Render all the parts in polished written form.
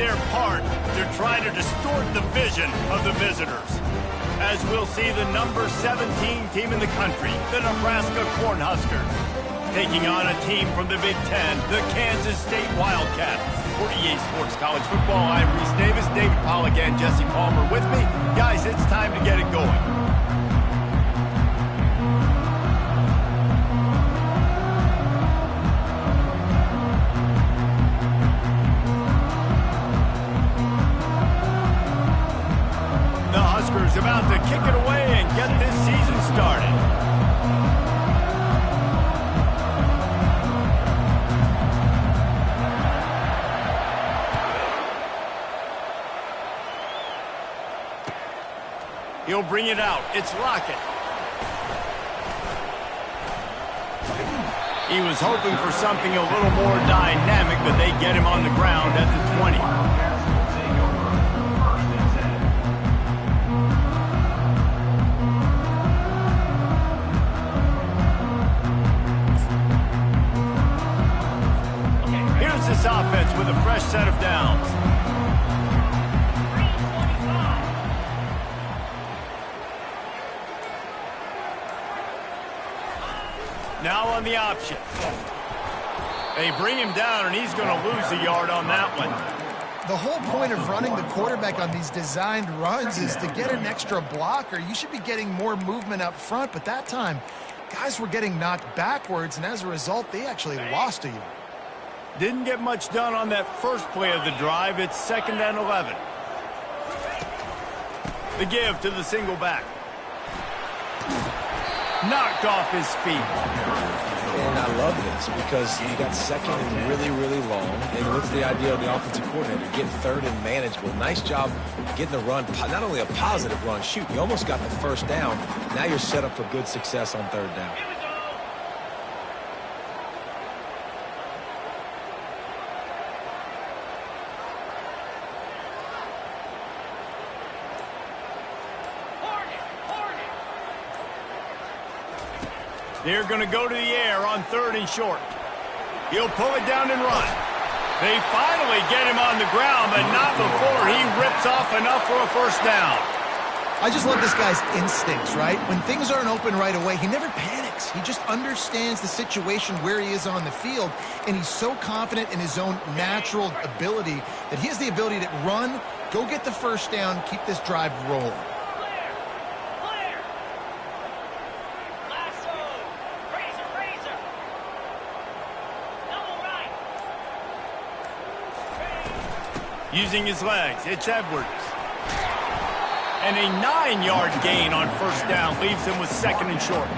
their part to try to distort the vision of the visitors. As we'll see the number 17 team in the country, the Nebraska Cornhuskers, taking on a team from the Big Ten, the Kansas State Wildcats. For EA Sports College Football, I'm Reese Davis, David Pollack, and Jesse Palmer with me. Guys, it's time to get it going. The Huskers about to kick it away and get this season started. He'll bring it out. It's Lockett. He was hoping for something a little more dynamic, but they get him on the ground at the 20. Here's this offense with a fresh set of downs. Now on the option. They bring him down, and he's going to lose a yard on that one. The whole point of running the quarterback on these designed runs is to get an extra blocker. You should be getting more movement up front, but that time, guys were getting knocked backwards, and as a result, they actually lost a yard. Didn't get much done on that first play of the drive. It's 2nd and 11. The give to the single back. Knocked off his feet. And I love this because you got second and really, really long. And what's the idea of the offensive coordinator? Get third and manageable. Nice job getting the run, not only a positive run, shoot, you almost got the first down. Now you're set up for good success on 3rd down. They're going to go to the air on 3rd and short. He'll pull it down and run. They finally get him on the ground, but not before he rips off enough for a first down. I just love this guy's instincts, right? When things aren't open right away, he never panics. He just understands the situation where he is on the field, and he's so confident in his own natural ability that he has the ability to run, go get the first down, keep this drive rolling. Using his legs, it's Edwards. And a 9-yard gain on first down leaves him with 2nd and short.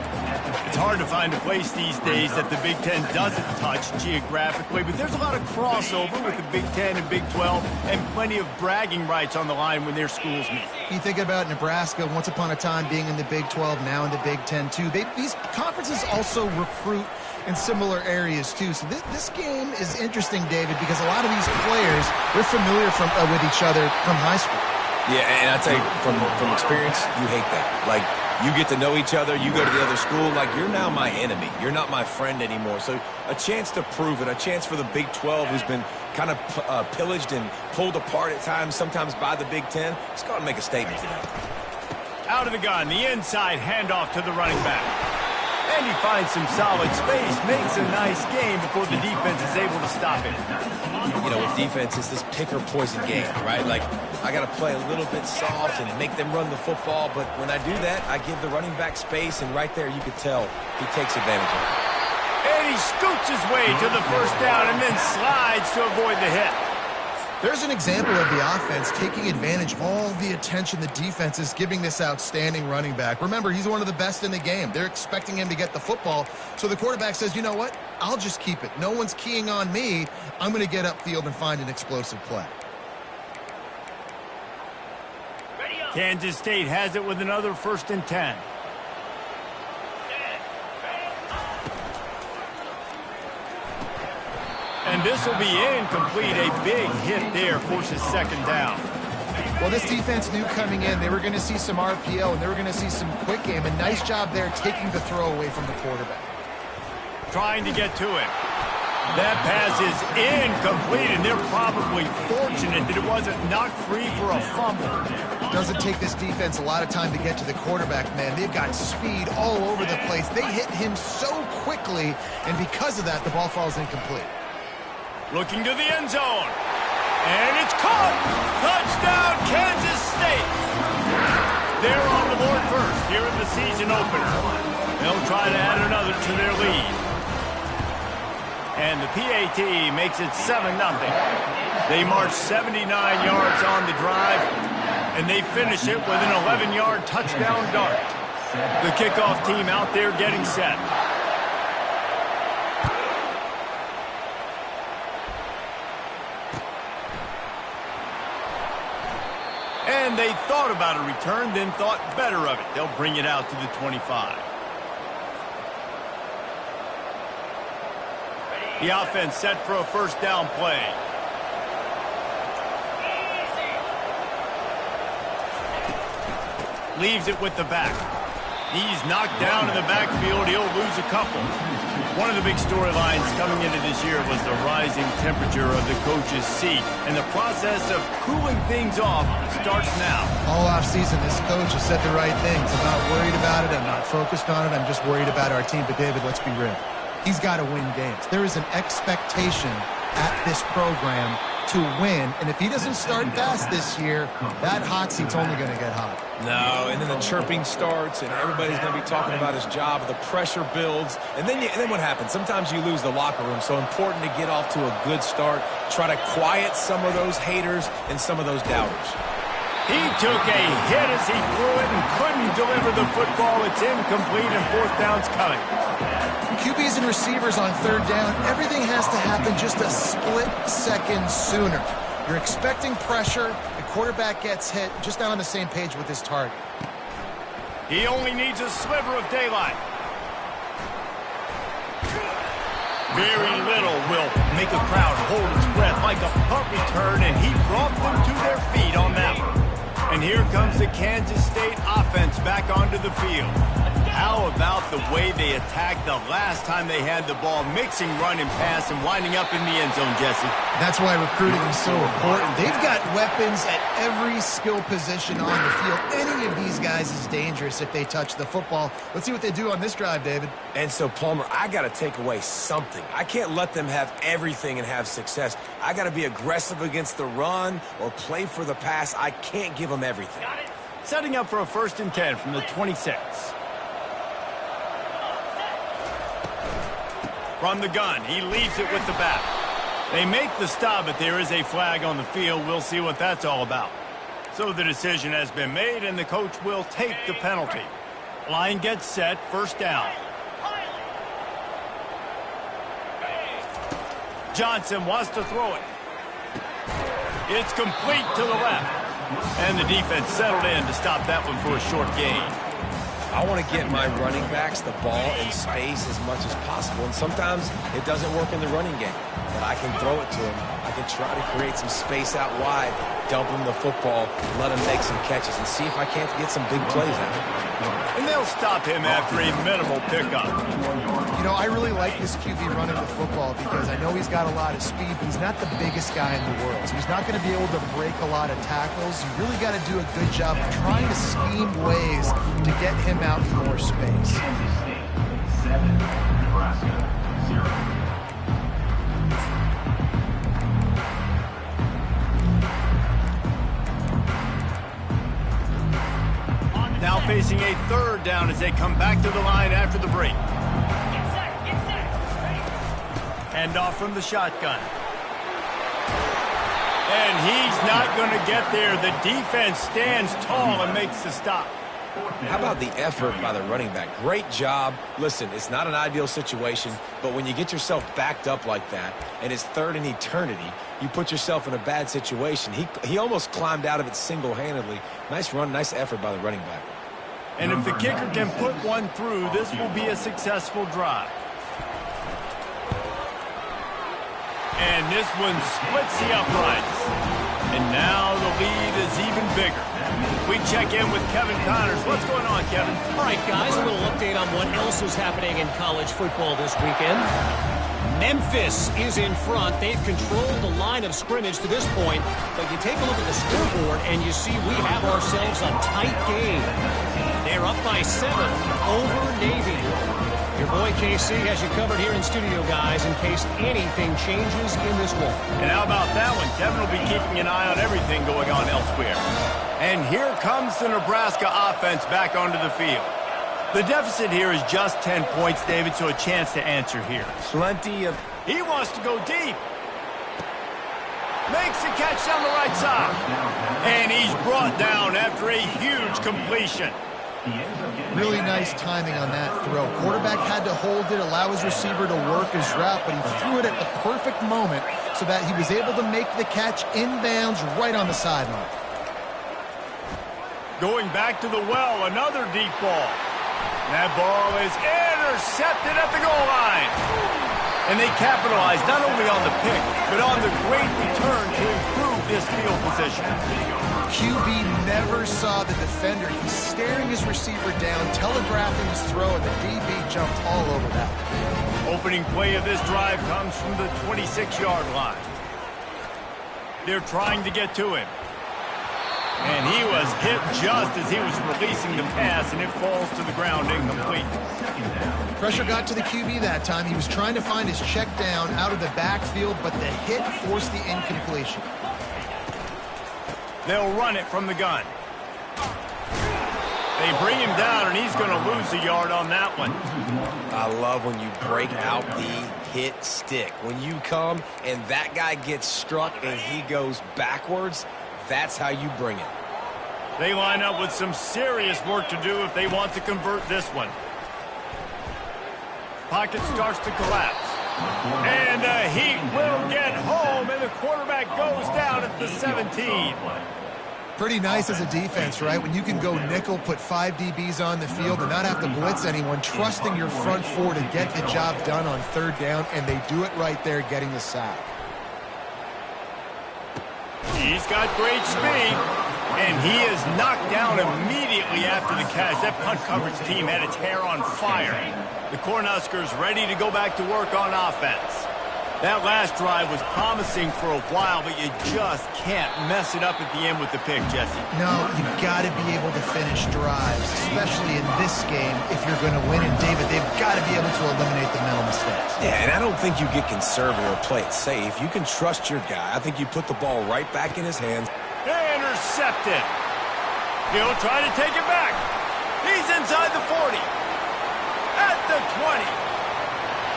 It's hard to find a place these days that the Big Ten doesn't touch geographically, but there's a lot of crossover with the Big Ten and Big 12 and plenty of bragging rights on the line when their schools meet. You think about Nebraska once upon a time being in the Big 12, now in the Big 10 too. These conferences also recruit in similar areas too. So this game is interesting, David, because a lot of these players, they're familiar with each other from high school. Yeah, and I tell you, from experience, you hate that. Like, you get to know each other, you go to the other school, like, you're now my enemy. You're not my friend anymore. So a chance to prove it, a chance for the Big 12, who's been kind of pillaged and pulled apart at times, sometimes by the Big 10. Let's go out and make a statement today. Out of the gun, the inside handoff to the running back. And he finds some solid space, makes a nice game before the defense is able to stop it. You know, with defense, it's this pick or poison game, right? Like, I got to play a little bit soft and make them run the football, but when I do that, I give the running back space, and right there you could tell he takes advantage of it. And he scoots his way to the first down and then slides to avoid the hit. There's an example of the offense taking advantage of all the attention the defense is giving this outstanding running back. Remember, he's one of the best in the game. They're expecting him to get the football. So the quarterback says, you know what? I'll just keep it. No one's keying on me. I'm going to get upfield and find an explosive play. Kansas State has it with another 1st and 10. And this will be incomplete. A big hit there forces 2nd down. Well, this defense knew coming in they were going to see some RPO and they were going to see some quick game. A nice job there taking the throw away from the quarterback. Trying to get to him. That pass is incomplete, and they're probably fortunate that it wasn't knocked free for a fumble. Doesn't take this defense a lot of time to get to the quarterback, man. They've got speed all over the place. They hit him so quickly, and because of that, the ball falls incomplete. Looking to the end zone. And it's caught! Touchdown, Kansas State! They're on the board first here in the season opener. They'll try to add another to their lead. And the PAT makes it 7-0. They march 79 yards on the drive, and they finish it with an 11-yard touchdown dart. The kickoff team out there getting set. And they thought about a return, then thought better of it. They'll bring it out to the 25. The offense set for a first down play. Leaves it with the back. He's knocked down in the backfield. He'll lose a couple. One of the big storylines coming into this year was the rising temperature of the coach's seat. And the process of cooling things off starts now. All offseason, this coach has said the right things. I'm not worried about it. I'm not focused on it. I'm just worried about our team. But, David, let's be real. He's got to win games. There is an expectation at this program to win. And if he doesn't start fast this year, that hot seat's only going to get hot. No, and then the chirping starts, and everybody's going to be talking about his job. The pressure builds, and then what happens? Sometimes you lose the locker room, so important to get off to a good start. Try to quiet some of those haters and some of those doubters. He took a hit as he threw it and couldn't deliver the football. It's incomplete, and fourth down's coming. QBs and receivers on third down, everything has to happen just a split second sooner. You're expecting pressure, the quarterback gets hit, just not on the same page with his target. He only needs a sliver of daylight. Very little will make a crowd hold its breath like a punt return, and he brought them to their feet on that one. And here comes the Kansas State offense back onto the field. How about the way they attacked the last time they had the ball, mixing run and pass and winding up in the end zone, Jesse? That's why recruiting is so important. They've got weapons at every skill position on the field. Any of these guys is dangerous if they touch the football. Let's see what they do on this drive, David. And so, Palmer, I got to take away something. I can't let them have everything and have success. I got to be aggressive against the run or play for the pass. I can't give them everything. Setting up for a 1st and 10 from the 26. From the gun, he leaves it with the back. They make the stop, but there is a flag on the field. We'll see what that's all about. So the decision has been made, and the coach will take the penalty. Line gets set, first down. Johnson wants to throw it. It's complete to the left. And the defense settled in to stop that one for a short gain. I want to get my running backs the ball in space as much as possible, and sometimes it doesn't work in the running game, but I can throw it to them. I can try to create some space out wide, dump them the football, let them make some catches, and see if I can't get some big plays out of it. And they'll stop him after a minimal pickup. You know, I really like this QB running the football because I know he's got a lot of speed, but he's not the biggest guy in the world. So he's not going to be able to break a lot of tackles. You really got to do a good job of trying to scheme ways to get him out in more space. 7, Nebraska 0. Now facing a 3rd down as they come back to the line after the break. Hand off from the shotgun. And he's not going to get there. The defense stands tall and makes the stop. How about the effort by the running back? Great job. Listen, it's not an ideal situation, but when you get yourself backed up like that, and it's 3rd and eternity, you put yourself in a bad situation. He almost climbed out of it single-handedly. Nice run, nice effort by the running back. And if the kicker can put one through, this will be a successful drive. And this one splits the uprights. And now the lead is even bigger. We check in with Kevin Connors. What's going on, Kevin? All right, guys, a little update on what else is happening in college football this weekend. Memphis is in front. They've controlled the line of scrimmage to this point. But you take a look at the scoreboard, and you see we have ourselves a tight game. They're up by 7 over Navy. Your boy KC has you covered here in studio, guys, in case anything changes in this one. And how about that one? Kevin will be keeping an eye on everything going on elsewhere. And here comes the Nebraska offense back onto the field. The deficit here is just 10 points, David, so a chance to answer here. Plenty of... He wants to go deep. Makes the catch down the right side. And he's brought down after a huge completion. Really nice timing on that throw. Quarterback had to hold it, allow his receiver to work his route, but he threw it at the perfect moment so that he was able to make the catch inbounds right on the sideline. Going back to the well, another deep ball. That ball is intercepted at the goal line. And they capitalized not only on the pick, but on the great return to improve this field position. QB never saw the defender. He's staring his receiver down, telegraphing his throw, and the DB jumped all over that. Opening play of this drive comes from the 26-yard line. They're trying to get to him. And he was hit just as he was releasing the pass, and it falls to the ground incomplete. Pressure got to the QB that time. He was trying to find his check down out of the backfield, but the hit forced the incompletion. They'll run it from the gun. They bring him down, and he's going to lose a yard on that one. I love when you break out the hit stick. When you come and that guy gets struck and he goes backwards, that's how you bring it. They line up with some serious work to do if they want to convert this one. Pocket starts to collapse. And the Heat will get home, and the quarterback goes down at the 17. Pretty nice as a defense, right? When you can go nickel, put 5 DBs on the field and not have to blitz anyone, trusting your front four to get the job done on 3rd down, and they do it right there, getting the sack. He's got great speed, and he is knocked down immediately after the catch. That punt coverage team had its hair on fire. The Cornhuskers ready to go back to work on offense. That last drive was promising for a while, but you just can't mess it up at the end with the pick, Jesse. No, you've got to be able to finish drives, especially in this game if you're going to win. And, David, they've got to be able to eliminate the mental mistakes. Yeah, and I don't think you get conservative or play it safe. You can trust your guy. I think you put the ball right back in his hands. Intercepted. He'll try to take it back. He's inside the 40. At the 20.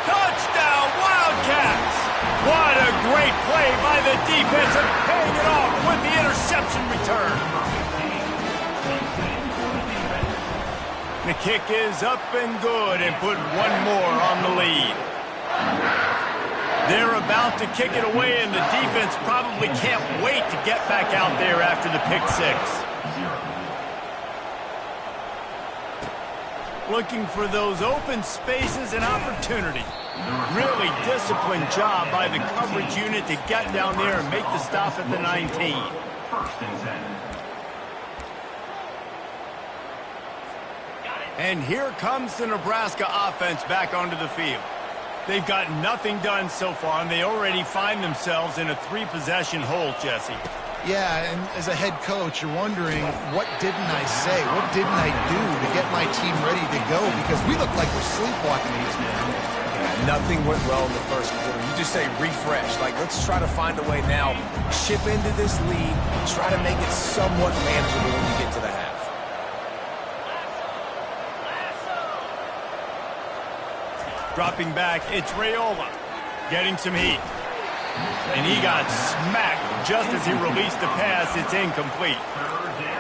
Touchdown, Wildcats! What a great play by the defense and paying it off with the interception return. The kick is up and good and put one more on the lead. They're about to kick it away, and the defense probably can't wait to get back out there after the pick six. Looking for those open spaces and opportunity. Really disciplined job by the coverage unit to get down there and make the stop at the 19. And here comes the Nebraska offense back onto the field. They've got nothing done so far, and they already find themselves in a 3-possession hole, Jesse. Yeah, and as a head coach, you're wondering, what didn't I say? What didn't I do to get my team ready to go? Because we look like we're sleepwalking in this game. Yeah, nothing went well in the first quarter. You just say refresh. Like, let's try to find a way now. Chip into this lead. Try to make it somewhat manageable when you get to the half. Dropping back, it's Raiola. Getting some heat. And he got smacked just as he released the pass. It's incomplete.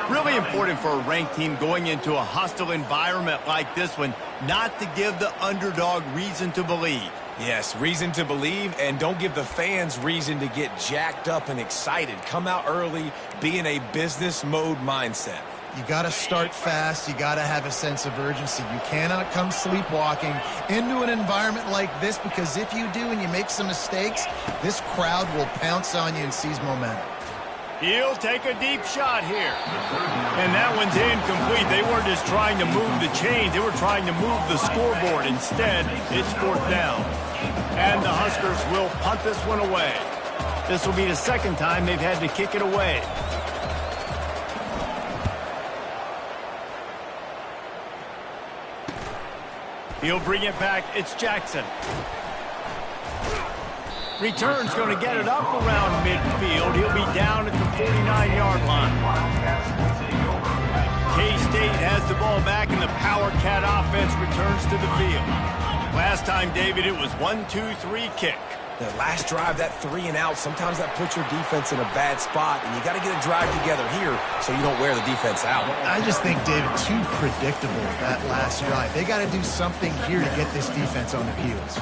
Really important for a ranked team going into a hostile environment like this one not to give the underdog reason to believe. Yes, reason to believe, and don't give the fans reason to get jacked up and excited. Come out early, be in a business mode mindset. You got to start fast. You got to have a sense of urgency. You cannot come sleepwalking into an environment like this, because if you do and you make some mistakes, this crowd will pounce on you and seize momentum. He'll take a deep shot here. And that one's incomplete. They weren't just trying to move the chains. They were trying to move the scoreboard. Instead, it's 4th down. And the Huskers will punt this one away. This will be the second time they've had to kick it away. He'll bring it back. It's Jackson. Return's going to get it up around midfield. He'll be down at the 49-yard line. K-State has the ball back, and the Power Cat offense returns to the field. Last time, David, it was 1-2-3 kick. The last drive, that 3 and out, sometimes that puts your defense in a bad spot, and you got to get a drive together here so you don't wear the defense out. I just think, David, too predictable, that last drive. They got to do something here to get this defense on their heels.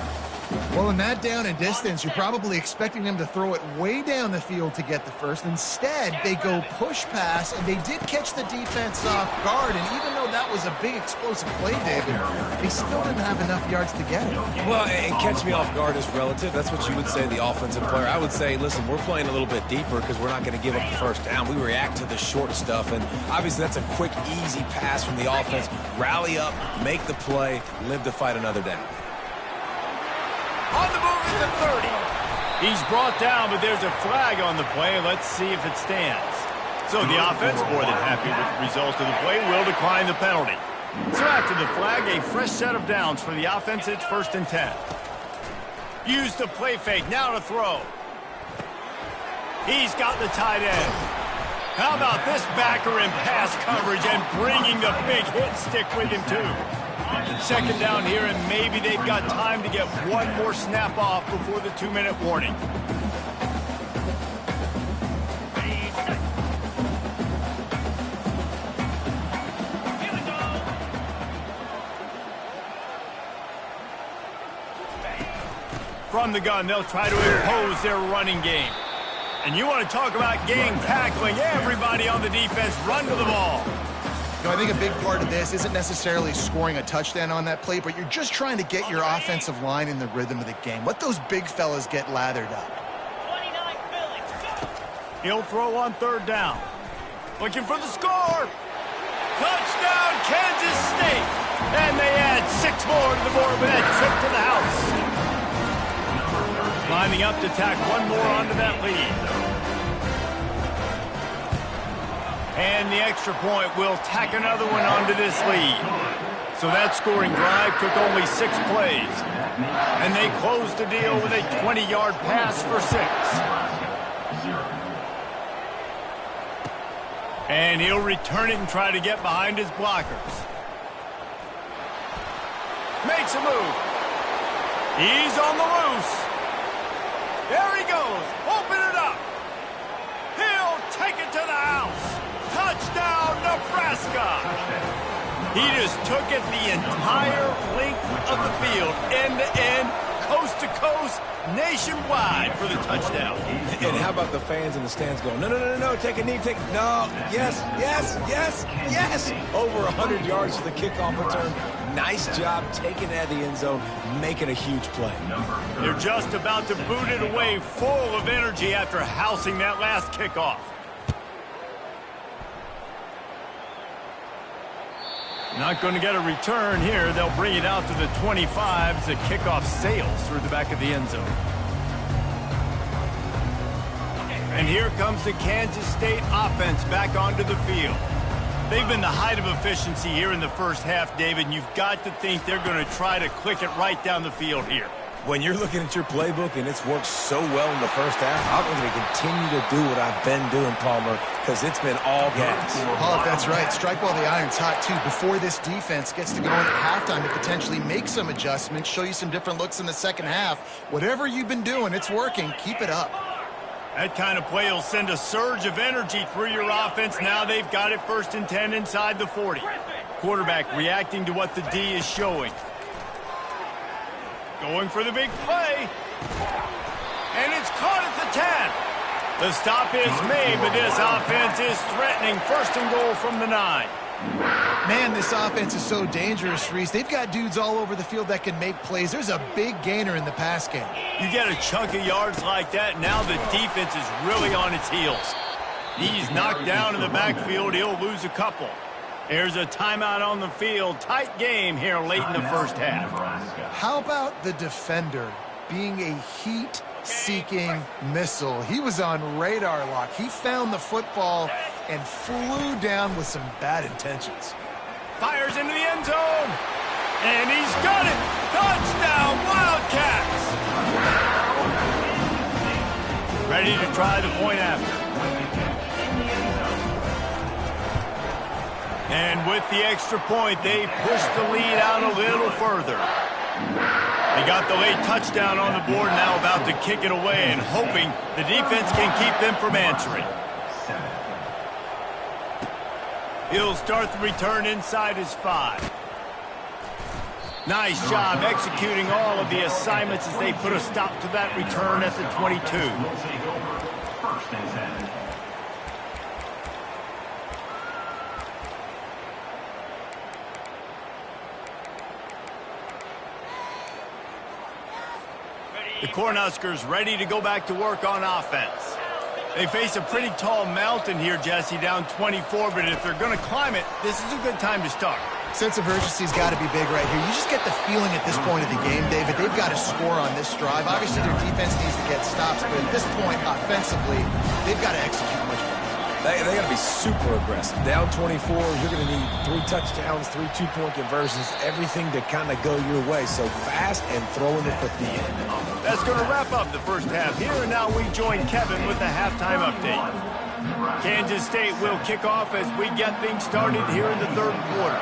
Well, in that down and distance, you're probably expecting them to throw it way down the field to get the first. Instead, they go push pass, and they did catch the defense off guard. And even though that was a big explosive play, David, they still didn't have enough yards to get it. Well, and catch me off guard is relative. That's what you would say, the offensive player. I would say, listen, we're playing a little bit deeper because we're not going to give up the first down. We react to the short stuff, and obviously that's a quick, easy pass from the offense. Rally up, make the play, live to fight another down. On the move at the 30. He's brought down, but there's a flag on the play. Let's see if it stands. So the offense, more than happy with the result of the play, will decline the penalty. So after the flag, a fresh set of downs for the offense. It's 1st and 10. Use the play fake. Now to throw. He's got the tight end. How about this backer in pass coverage and bringing the big hit stick with him, too? Second down here, and maybe they've got time to get one more snap off before the 2-minute warning. From the gun, they'll try to impose their running game. And you want to talk about gang tackling. Everybody on the defense run to the ball. You know, I think a big part of this isn't necessarily scoring a touchdown on that play, but you're just trying to get your offensive line in the rhythm of the game. Let those big fellas get lathered up. He'll throw on 3rd down. Looking for the score. Touchdown, Kansas State. And they add 6 more to the board with that trip to the house. Lining up to tack one more onto that lead. And the extra point will tack another one onto this lead. So that scoring drive took only 6 plays. And they closed the deal with a 20-yard pass for 6. And he'll return it and try to get behind his blockers. Makes a move. He's on the loose. There he goes. Open it up. He'll take it to the house. Touchdown, Nebraska! He just took it the entire length of the field, end-to-end, coast-to-coast, nationwide for the touchdown. And how about the fans in the stands going, no, take a knee, no, yes, over 100 yards for the kickoff return. Nice job taking it out of the end zone, making a huge play. They're just about to boot it away, full of energy after housing that last kickoff. Not going to get a return here. They'll bring it out to the 25 as the kickoff sails through the back of the end zone. And here comes the Kansas State offense back onto the field. They've been the height of efficiency here in the first half, David, and you've got to think they're going to try to click it right down the field here. When you're looking at your playbook and it's worked so well in the first half, I'm going to continue to do what I've been doing, Palmer, because it's been all gas. Oh, that's right. Strike while the iron's hot, too. Before this defense gets to go in at halftime to potentially make some adjustments, show you some different looks in the second half. Whatever you've been doing, it's working. Keep it up. That kind of play will send a surge of energy through your offense. Now they've got it 1st and 10 inside the 40. Quarterback reacting to what the D is showing. Going for the big play. And it's caught at the 10. The stop is made, but this offense is threatening. 1st and goal from the 9. Man, this offense is so dangerous, Reese. They've got dudes all over the field that can make plays. There's a big gainer in the pass game. You get a chunk of yards like that, now the defense is really on its heels. He's knocked down in the backfield. He'll lose a couple. There's a timeout on the field. Tight game here late in the first half. How about the defender being a heat-seeking missile. He was on radar lock. He found the football and flew down with some bad intentions. Fires into the end zone. And he's got it. Touchdown, Wildcats. Ready to try the point after. And with the extra point, they push the lead out a little further. They got the late touchdown on the board, now about to kick it away and hoping the defense can keep them from answering. He'll start the return inside his 5. Nice job executing all of the assignments as they put a stop to that return at the 22. First and 10. The Cornhuskers ready to go back to work on offense. They face a pretty tall mountain here, Jesse, down 24, but if they're going to climb it, this is a good time to start. Sense of urgency's got to be big right here. You just get the feeling at this point of the game, David, they've got to score on this drive. Obviously, their defense needs to get stops, but at this point, offensively, they've got to execute much better. They got to be super aggressive. Down 24, you're going to need 3 touchdowns, 3 two-point conversions, everything to kind of go your way. So fast and throwing the football. That's going to wrap up the first half here, and now we join Kevin with the halftime update. Kansas State will kick off as we get things started here in the third quarter.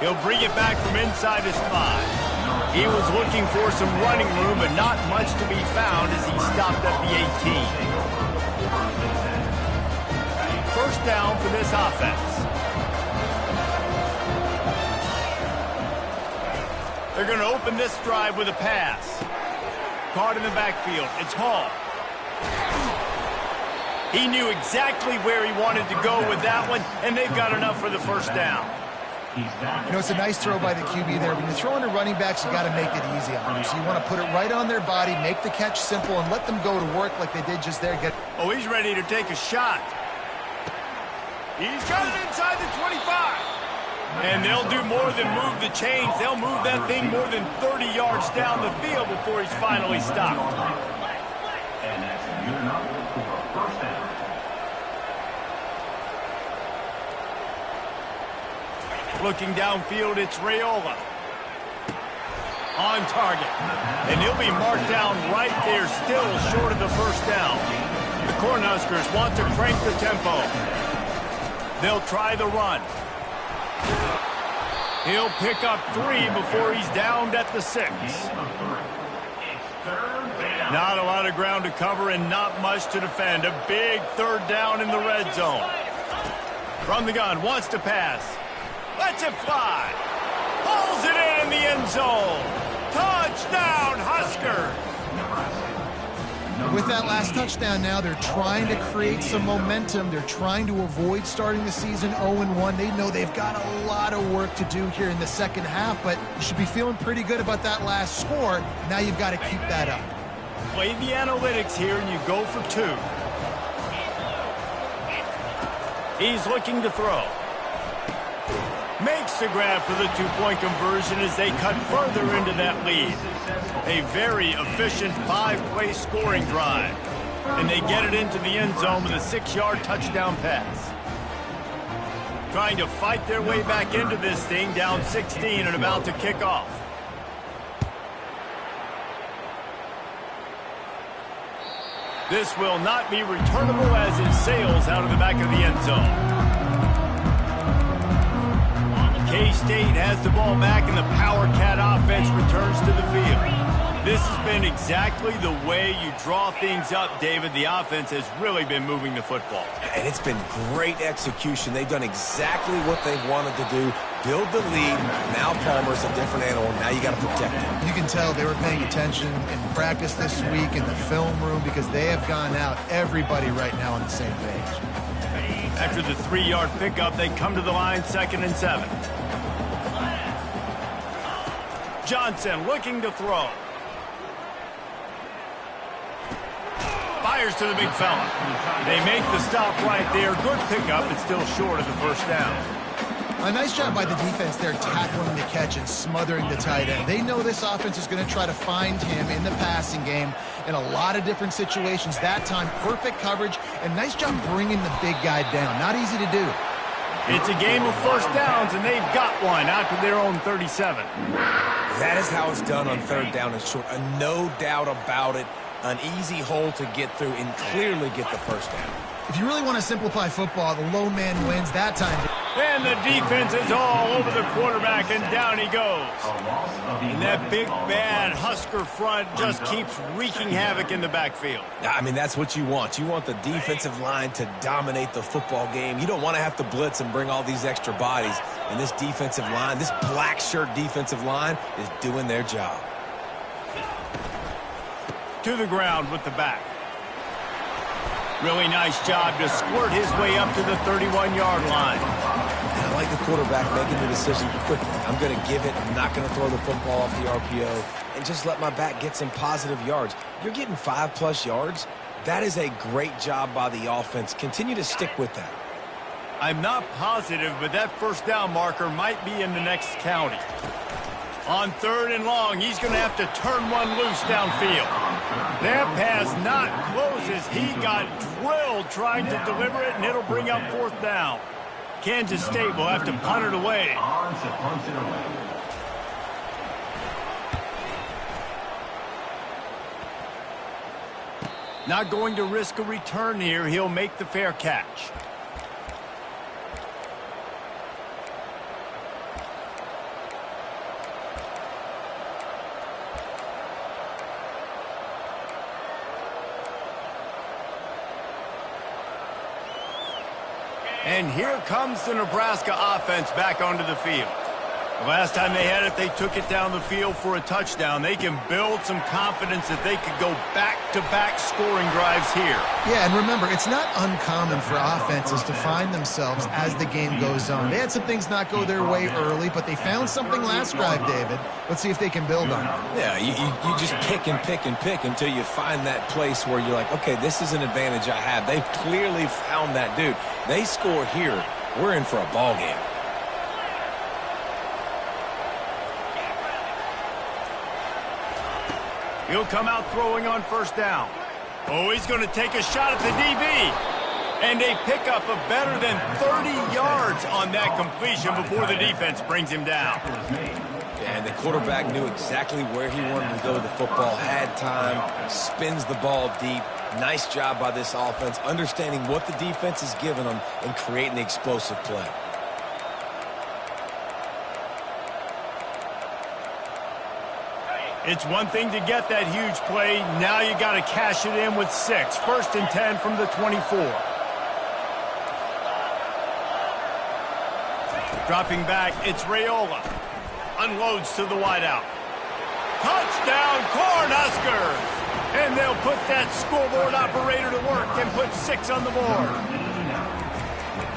He'll bring it back from inside his 5. He was looking for some running room, but not much to be found as he stopped at the 18. First down for this offense. They're going to open this drive with a pass. Caught in the backfield. It's Hall. He knew exactly where he wanted to go with that one, and they've got enough for the first down. You know, it's a nice throw by the QB there. When you're throwing to running backs, you got to make it easy on them. So you want to put it right on their body, make the catch simple, and let them go to work like they did just there. Oh, he's ready to take a shot. He's got it inside the 25. And they'll do more than move the chains. They'll move that thing more than 30 yards down the field before he's finally stopped. And that's good enough for a first down. Looking downfield, it's Raiola. On target. And he'll be marked down right there, still short of the first down. The Cornhuskers want to crank the tempo. They'll try the run. He'll pick up 3 before he's downed at the 6. Not a lot of ground to cover and not much to defend. A big third down in the red zone. From the gun, wants to pass. Lets it fly. Pulls it in the end zone. Touchdown, Huskers. With that last touchdown now, they're trying to create some momentum. They're trying to avoid starting the season 0-1. They know they've got a lot of work to do here in the second half, but you should be feeling pretty good about that last score. Now you've got to keep that up. Play the analytics here, and you go for 2. He's looking to throw. Makes the grab for the two-point conversion as they cut further into that lead. A very efficient 5-play scoring drive. And they get it into the end zone with a 6-yard touchdown pass. Trying to fight their way back into this thing, down 16 and about to kick off. This will not be returnable as it sails out of the back of the end zone. K-State has the ball back and the Power Cat offense returns to the field. This has been exactly the way you draw things up, David. The offense has really been moving the football. And it's been great execution. They've done exactly what they've wanted to do. Build the lead. Now Palmer's a different animal. Now you got to protect him. You can tell they were paying attention in practice this week in the film room because they have gone out, everybody right now on the same page. After the 3-yard pickup, they come to the line 2nd and 7. Johnson looking to throw. Fires to the big fella. They make the stop right there. Good pickup, but still short of the first down. A nice job by the defense there tackling the catch and smothering the tight end. They know this offense is going to try to find him in the passing game in a lot of different situations. That time, perfect coverage and nice job bringing the big guy down. Not easy to do. It's a game of first downs, and they've got one out to their own 37. That is how it's done on third down and short. No doubt about it. An easy hole to get through and clearly get the first down. If you really want to simplify football, the low man wins that time. And the defense is all over the quarterback, and down he goes. And that big, bad Husker front just keeps wreaking havoc in the backfield. I mean, that's what you want. You want the defensive line to dominate the football game. You don't want to have to blitz and bring all these extra bodies. And this defensive line, this black shirt defensive line, is doing their job. To the ground with the back. Really nice job to squirt his way up to the 31-yard line. I like the quarterback making the decision quickly. I'm going to give it. I'm not going to throw the football off the RPO and just let my back get some positive yards. You're getting 5+ yards. That is a great job by the offense. Continue to stick with that. I'm not positive, but that first down marker might be in the next county. On 3rd and long, he's going to have to turn one loose downfield. That pass not close as he got drilled trying to deliver it, and it'll bring up 4th down. Kansas State will have to punt it away. Not going to risk a return here. He'll make the fair catch. And here comes the Nebraska offense back onto the field. The last time they had it, they took it down the field for a touchdown. They can build some confidence that they could go back-to-back scoring drives here. Yeah, and remember, it's not uncommon for offenses to find themselves as the game goes on. They had some things not go their way early, but they found something last drive, David. Let's see if they can build on it. Yeah, you just pick and pick and pick until you find that place where you're like, okay, this is an advantage I have. They've clearly found that dude. They score here, we're in for a ball game. He'll come out throwing on first down. Oh, he's going to take a shot at the DB. And they pick up a better than 30 yards on that completion before the defense brings him down. And the quarterback knew exactly where he wanted to go with the football, had time, spins the ball deep. Nice job by this offense, understanding what the defense is giving them and creating the explosive play. It's one thing to get that huge play. Now you got to cash it in with 6. 1st and 10 from the 24. Dropping back, it's Raiola. Unloads to the wideout. Touchdown, Cornhuskers! And they'll put that scoreboard operator to work and put 6 on the board.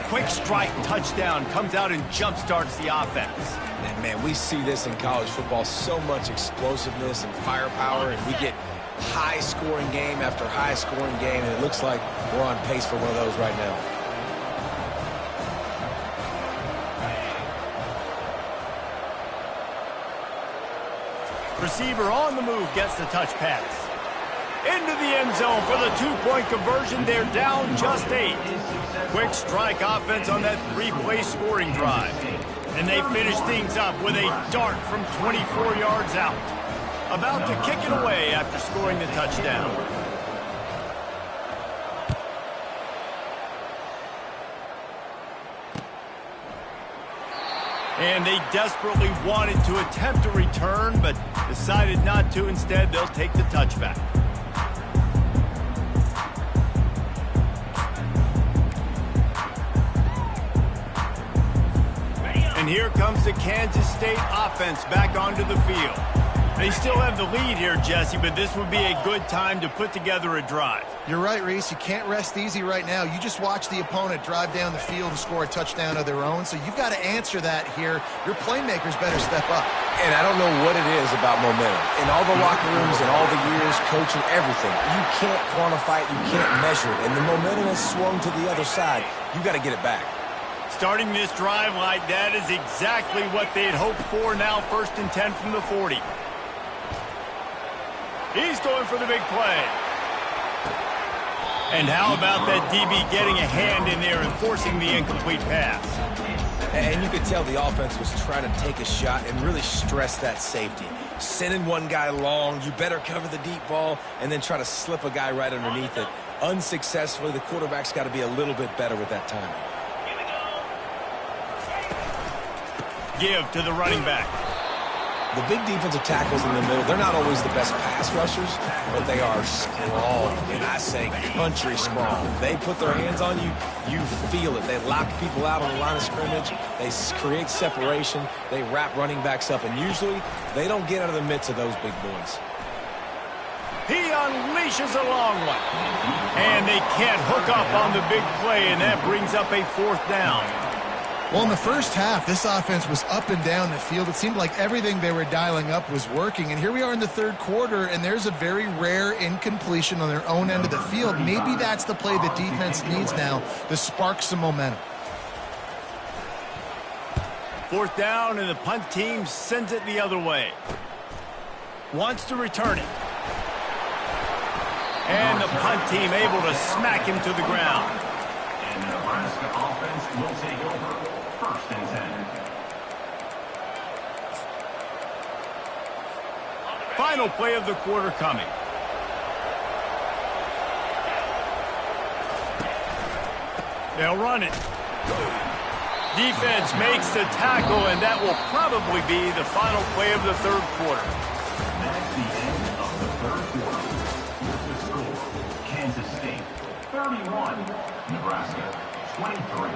Quick strike touchdown comes out and jump-starts the offense. And, man, we see this in college football, so much explosiveness and firepower, and we get high-scoring game after high-scoring game, and it looks like we're on pace for one of those right now. Receiver on the move gets the touch pass. Into the end zone for the 2-point conversion. They're down just 8. Quick strike offense on that 3-play scoring drive. And they finish things up with a dart from 24 yards out. About to kick it away after scoring the touchdown. And they desperately wanted to attempt a return, but decided not to. Instead, they'll take the touchback. And here comes the Kansas State offense back onto the field. They still have the lead here, Jesse, but this would be a good time to put together a drive. You're right, Reese. You can't rest easy right now. You just watch the opponent drive down the field and score a touchdown of their own, so you've got to answer that here. Your playmakers better step up. And I don't know what it is about momentum. In all the locker rooms and all the years, coaching, everything, you can't quantify it, you can't measure it. And the momentum has swung to the other side. You got to get it back. Starting this drive like that is exactly what they'd hoped for. Now 1st and 10 from the 40. He's going for the big play. And how about that DB getting a hand in there and forcing the incomplete pass? And you could tell the offense was trying to take a shot and really stress that safety. Sending one guy long, you better cover the deep ball, and then try to slip a guy right underneath it. Unsuccessfully, the quarterback's got to be a little bit better with that timing. Give to the running back. The big defensive tackles in the middle, they're not always the best pass rushers, but they are strong, and I say country strong. They put their hands on you, you feel it. They lock people out on the line of scrimmage. They create separation. They wrap running backs up, and usually they don't get out of the midst of those big boys. He unleashes a long one. And they can't hook up on the big play, and that brings up a 4th down. Well, in the first half, this offense was up and down the field. It seemed like everything they were dialing up was working. And here we are in the 3rd quarter, and there's a very rare incompletion on their own end of the field. Maybe that's the play the defense needs now to spark some momentum. 4th down, and the punt team sends it the other way. Wants to return it. And the punt team able to smack him to the ground. And the Nebraska offense will take over. 1st and 10. Final play of the quarter coming. They'll run it. Defense makes the tackle, and that will probably be the final play of the 3rd quarter. That's the end of the 3rd quarter. With the score, Kansas State 31, Nebraska 23.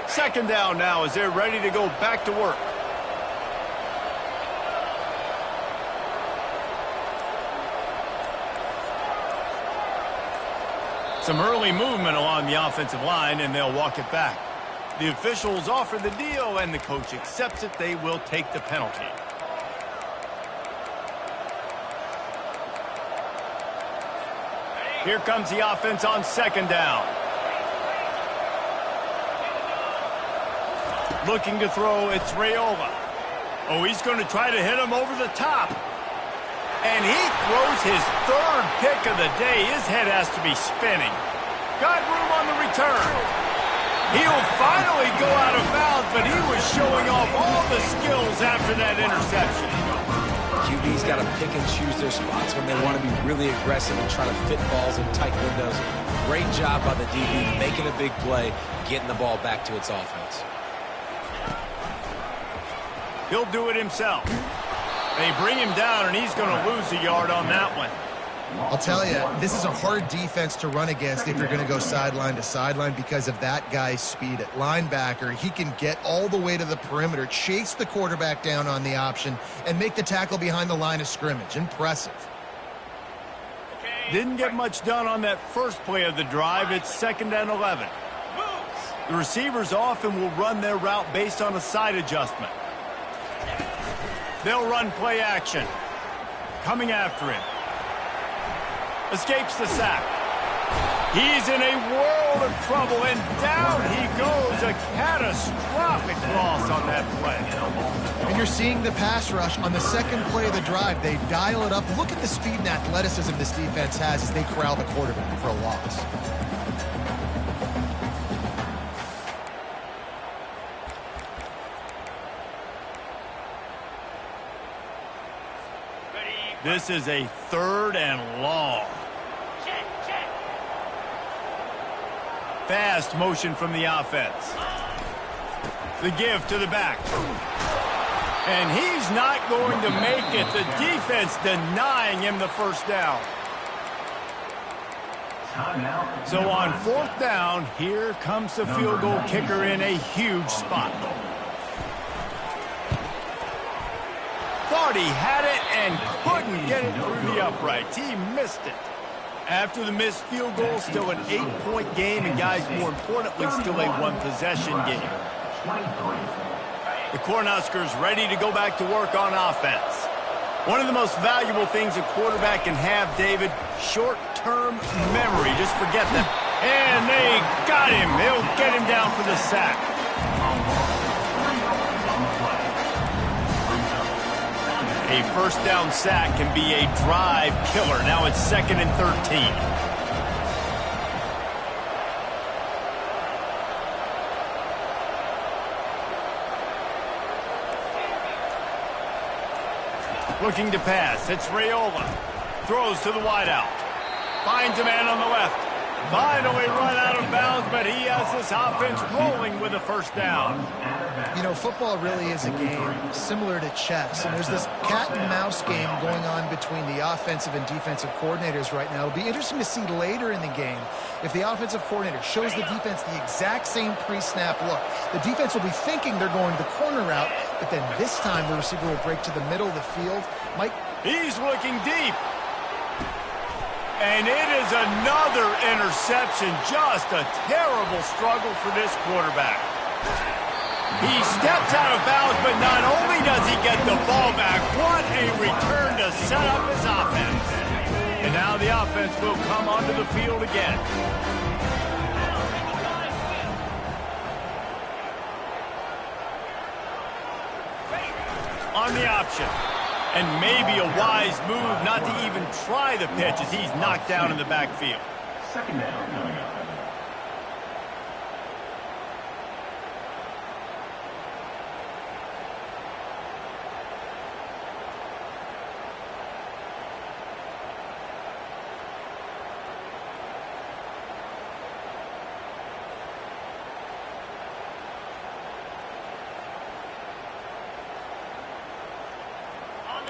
Second down now as they're ready to go back to work. Some early movement along the offensive line, and they'll walk it back. The officials offer the deal, and the coach accepts it. They will take the penalty. Here comes the offense on 2nd down. Looking to throw, it's Raiola. Oh, he's going to try to hit him over the top. And he throws his 3rd pick of the day. His head has to be spinning. Got room on the return. He'll finally go out of bounds, but he was showing off all the skills after that interception. QB's got to pick and choose their spots when they want to be really aggressive and try to fit balls in tight windows. Great job by the DB making a big play, getting the ball back to its offense. He'll do it himself. They bring him down, and he's going to lose a yard on that one. I'll tell you, this is a hard defense to run against if you're going to go sideline to sideline because of that guy's speed at linebacker. He can get all the way to the perimeter, chase the quarterback down on the option, and make the tackle behind the line of scrimmage. Impressive. Didn't get much done on that first play of the drive. It's 2nd and 11. The receivers often will run their route based on a side adjustment. They'll run play action. Coming after him. Escapes the sack. He's in a world of trouble, and down he goes. A catastrophic loss on that play. And you're seeing the pass rush on the 2nd play of the drive. They dial it up. Look at the speed and athleticism this defense has as they corral the quarterback for a loss. This is a 3rd and long. Fast motion from the offense. The give to the back. And he's not going to make it. The defense denying him the 1st down. So on 4th down, here comes the field goal kicker in a huge spot. Thought he had it and couldn't get it through the uprights. He missed it. After the missed field goal, still an 8-point game, and guys, more importantly, still a 1-possession game. The Cornhuskers ready to go back to work on offense. One of the most valuable things a quarterback can have, David, short short-term memory. Just forget that. And they got him. They'll get him down for the sack. A first down sack can be a drive killer. Now it's 2nd and 13. Looking to pass. It's Raiola. Throws to the wideout. Finds a man on the left. Finally run out of bounds, but he has this offense rolling with a first down. You know, football really is a game similar to chess, and there's this cat and mouse game going on between the offensive and defensive coordinators right now. It'll be interesting to see later in the game if the offensive coordinator shows the defense the exact same pre-snap look. The defense will be thinking they're going the corner route, but then this time the receiver will break to the middle of the field. He's looking deep. And it is another interception. Just a terrible struggle for this quarterback. He steps out of bounds, but not only does he get the ball back, what a return to set up his offense. And now the offense will come onto the field again. On the option. And maybe a wise move not to even try the pitch as he's knocked down in the backfield. 2nd down coming up.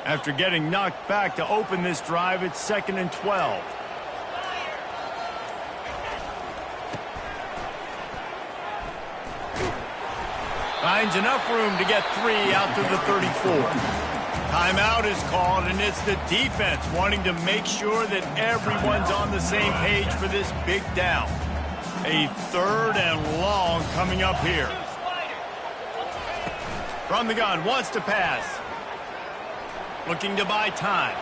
After getting knocked back to open this drive, it's 2nd and 12. Finds enough room to get 3 out to the 34. Timeout is called, and it's the defense wanting to make sure that everyone's on the same page for this big down. A 3rd and long coming up here. From the gun, wants to pass. Looking to buy time.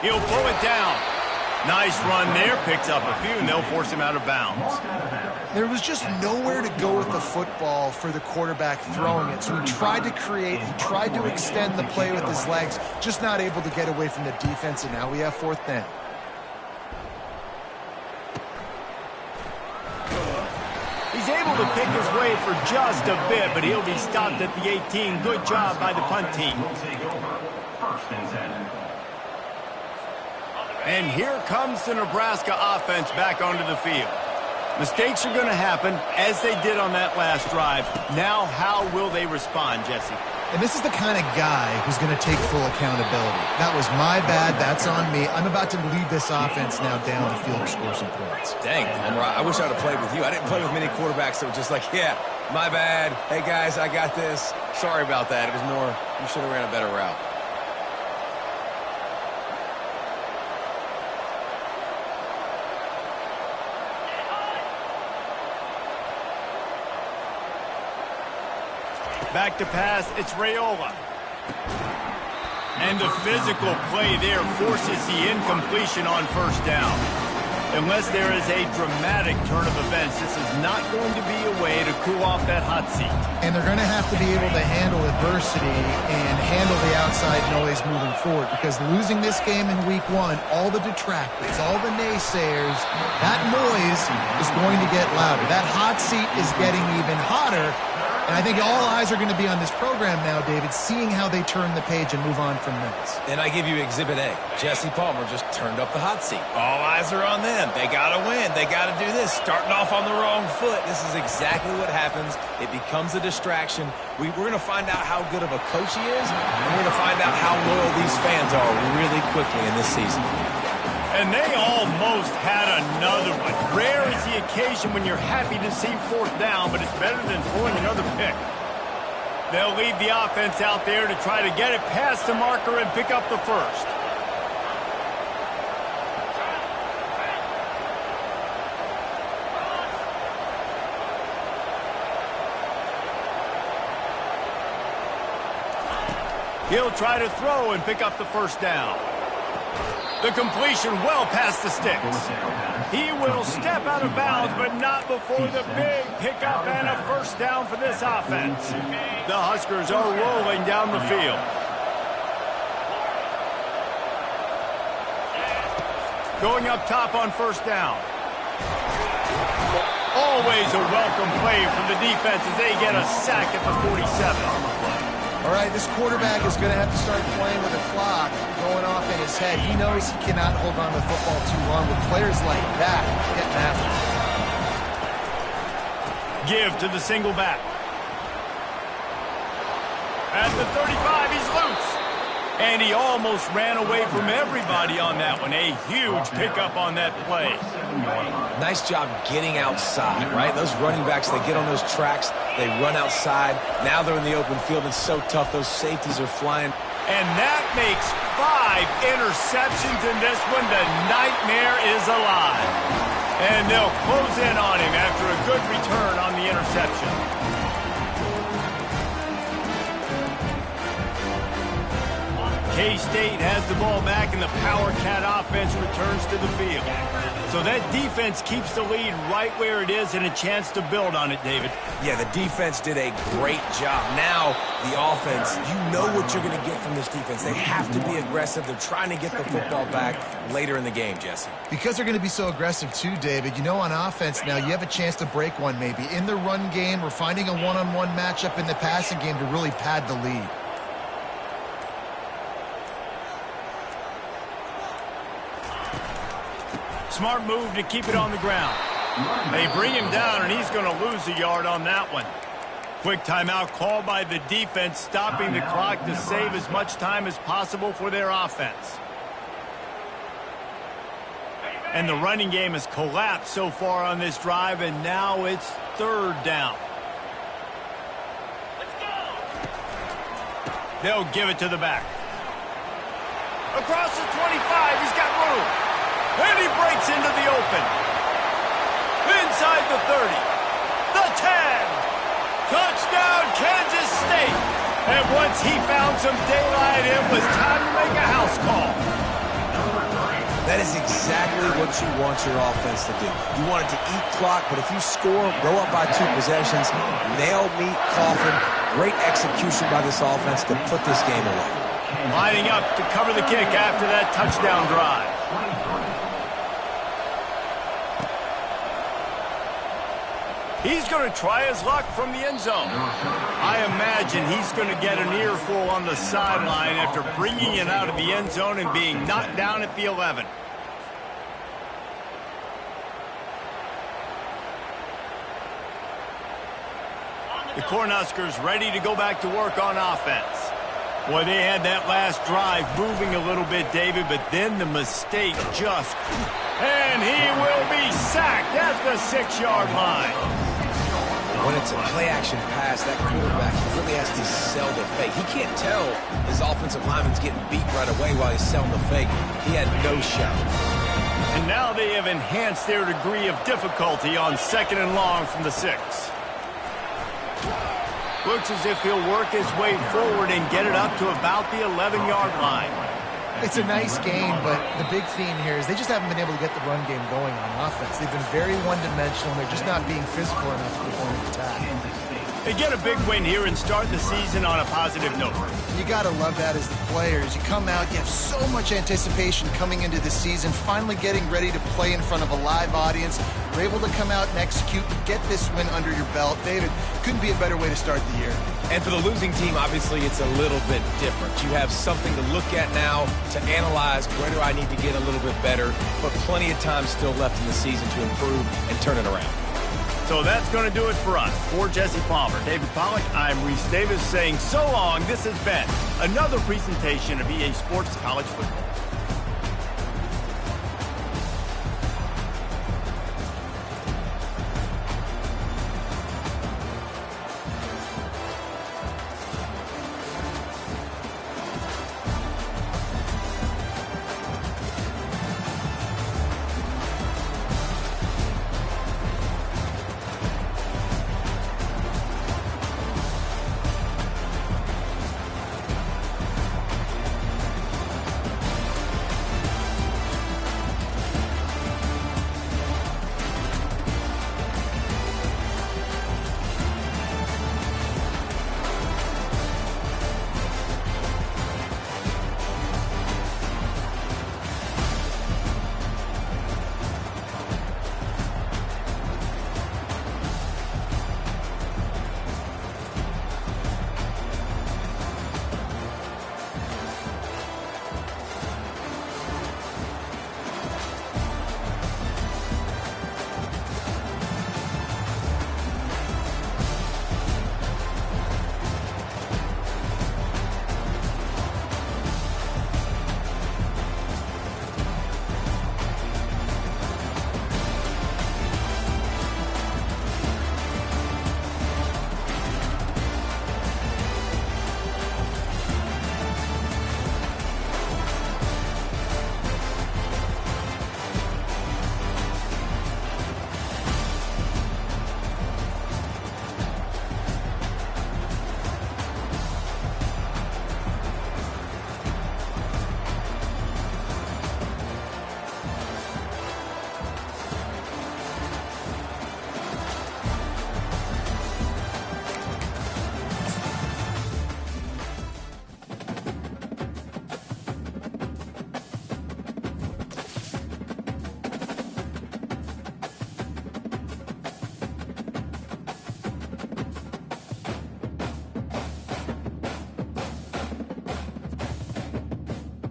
He'll pull it down. Nice run there. Picks up a few, and they'll force him out of bounds. There was just nowhere to go with the football for the quarterback throwing it. So he tried to create, he tried to extend the play with his legs, just not able to get away from the defense, and now we have 4th down. He's able to pick his way for just a bit, but he'll be stopped at the 18. Good job by the punt team. And here comes the Nebraska offense back onto the field. Mistakes are going to happen, as they did on that last drive. Now, how will they respond, Jesse? And this is the kind of guy who's going to take full accountability. That was my bad. That's on me. I'm about to lead this offense now down the field and score some points. Dang, Homer, I wish I would have played with you. I didn't play with many quarterbacks that were just like, yeah, my bad. Hey, guys, I got this. Sorry about that. It was more, you should have ran a better route. Back to pass, it's Raiola. And the physical play there forces the incompletion on 1st down. Unless there is a dramatic turn of events, this is not going to be a way to cool off that hot seat. And they're going to have to be able to handle adversity and handle the outside noise moving forward, because losing this game in week 1, all the detractors, all the naysayers, that noise is going to get louder. That hot seat is getting even hotter. And I think all eyes are going to be on this program now, David, seeing how they turn the page and move on from this. And I give you Exhibit A. Jesse Palmer just turned up the hot seat. All eyes are on them. They got to win. They got to do this. Starting off on the wrong foot. This is exactly what happens. It becomes a distraction. We're going to find out how good of a coach he is, and we're going to find out how loyal these fans are really quickly in this season. And they almost had another one. Rare is the occasion when you're happy to see 4th down, but it's better than pulling another pick. They'll lead the offense out there to try to get it past the marker and pick up the 1st. He'll try to throw and pick up the 1st down. The completion well past the sticks. He will step out of bounds, but not before the big pickup and a first down for this offense. The Huskers are rolling down the field. Going up top on first down. Always a welcome play from the defense as they get a sack at the 47. All right, this quarterback is going to have to start playing with a clock going off in his head. He knows he cannot hold on to the football too long with players like that getting after him. Give to the single back. At the 35, he's loose. And he almost ran away from everybody on that one. A huge pickup on that play. Nice job getting outside, right? Those running backs, they get on those tracks, they run outside. Now they're in the open field. It's so tough. Those safeties are flying. And that makes 5 interceptions in this one. The nightmare is alive. And they'll close in on him after a good return on the interception. K-State has the ball back, and the Power Cat offense returns to the field. So that defense keeps the lead right where it is and a chance to build on it, David. Yeah, the defense did a great job. Now, the offense, you know what you're going to get from this defense. They have to be aggressive. They're trying to get the football back later in the game, Jesse. Because they're going to be so aggressive too, David, you know, on offense now, you have a chance to break one maybe. In the run game, or finding a one-on-one matchup in the passing game to really pad the lead. Smart move to keep it on the ground. They bring him down, and he's going to lose a yard on that one. Quick timeout called by the defense, stopping the clock to save as much time as possible for their offense. And the running game has collapsed so far on this drive, and now it's third down. They'll give it to the back. Across the 25, he's got room. And he breaks into the open. Inside the 30. The 10. Touchdown, Kansas State. And once he found some daylight, it was time to make a house call. That is exactly what you want your offense to do. You want it to eat clock, but if you score, grow up by 2 possessions, nail, meet, coffin, great execution by this offense to put this game away. Lining up to cover the kick after that touchdown drive. He's going to try his luck from the end zone. I imagine he's going to get an earful on the sideline after bringing it out of the end zone and being knocked down at the 11. The Cornhuskers ready to go back to work on offense. Boy, they had that last drive moving a little bit, David, but then the mistake just... And he will be sacked at the 6-yard line. When it's a play-action pass, that quarterback really has to sell the fake. He can't tell his offensive lineman's getting beat right away while he's selling the fake. He had no shot. And now they have enhanced their degree of difficulty on 2nd and long from the 6. Looks as if he'll work his way forward and get it up to about the 11-yard line. It's a nice game, but the big theme here is they just haven't been able to get the run game going on offense. They've been very one-dimensional, and they're just not being physical enough to perform an attack. They get a big win here and start the season on a positive note. You got to love that as the players. You come out, you have so much anticipation coming into the season, finally getting ready to play in front of a live audience. You're able to come out and execute, get this win under your belt. David, couldn't be a better way to start the year. And for the losing team, obviously, it's a little bit different. You have something to look at now to analyze where do I need to get a little bit better, but plenty of time still left in the season to improve and turn it around. So that's going to do it for us. For Jesse Palmer, David Pollack, I'm Reese Davis saying so long. This has been another presentation of EA Sports College Football.